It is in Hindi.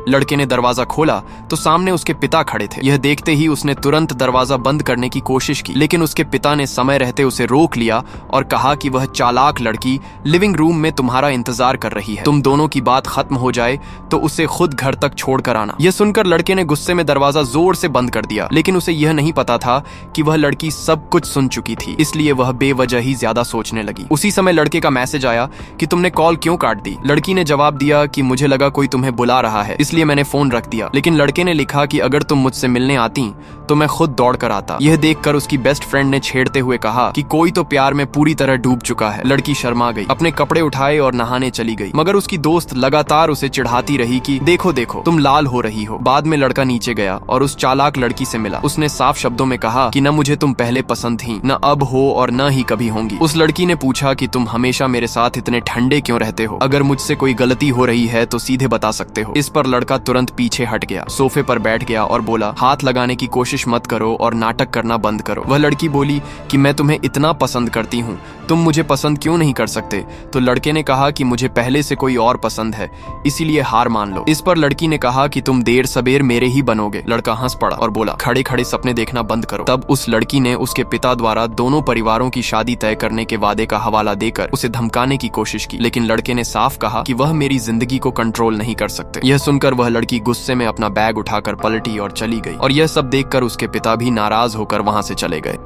लड़के ने दरवाजा खोला तो सामने उसके पिता खड़े थे। यह देखते ही उसने तुरंत दरवाजा बंद करने की कोशिश की, लेकिन उसके पिता ने समय रहते उसे रोक लिया और कहा कि वह चालाक लड़की लिविंग रूम में तुम्हारा इंतजार कर रही है। तुम दोनों की बात खत्म हो जाए तो उसे खुद घर तक छोड़कर आना। यह सुनकर लड़के ने गुस्से में दरवाजा जोर से बंद कर दिया, लेकिन उसे यह नहीं पता था कि वह लड़की सब कुछ सुन चुकी थी, इसलिए वह बेवजह ही ज्यादा सोचने लगी। उसी समय लड़के का मैसेज आया कि तुमने कॉल क्यों काट दी। लड़की ने जवाब दिया कि मुझे लगा कोई तुम्हें बुला रहा है, इसलिए मैंने फोन रख दिया। लेकिन लड़के ने लिखा कि अगर तुम मुझसे मिलने आती तो मैं खुद दौड़ कर आता। यह देखकर उसकी बेस्ट फ्रेंड ने छेड़ते हुए कहा कि कोई तो प्यार में पूरी तरह डूब चुका है। लड़की शर्मा गई, अपने कपड़े उठाए और नहाने चली गई, मगर उसकी दोस्त लगातार उसे चिढ़ाती रही कि देखो देखो तुम लाल हो रही हो। बाद में लड़का नीचे गया और उस चालाक लड़की से मिला। उसने साफ शब्दों में कहा कि न मुझे तुम पहले पसंद थी, न अब हो और न ही कभी होंगी। उस लड़की ने पूछा कि तुम हमेशा मेरे साथ इतने ठंडे क्यों रहते हो? अगर मुझसे कोई गलती हो रही है तो सीधे बता सकते हो। इस पर लड़का तुरंत पीछे हट गया, सोफे पर बैठ गया और बोला हाथ लगाने की कोशिश मत करो और नाटक करना बंद करो। वह लड़की बोली कि मैं तुम्हें इतना पसंद करती हूँ, तुम मुझे पसंद क्यों नहीं कर सकते? तो लड़के ने कहा कि मुझे पहले से कोई और पसंद है, इसीलिए हार मान लो। इस पर लड़की ने कहा कि तुम देर सबेर मेरे ही बनोगे। लड़का हंस पड़ा और बोला खड़े खड़े सपने देखना बंद करो। तब उस लड़की ने उसके पिता द्वारा दोनों परिवारों की शादी तय करने के वादे का हवाला देकर उसे धमकाने की कोशिश की, लेकिन लड़के ने साफ कहा कि वह मेरी जिंदगी को कंट्रोल नहीं कर सकते। यह सुनकर वह लड़की गुस्से में अपना बैग उठाकर पलटी और चली गई, और यह सब देखकर उसके पिता भी नाराज होकर वहां से चले गए।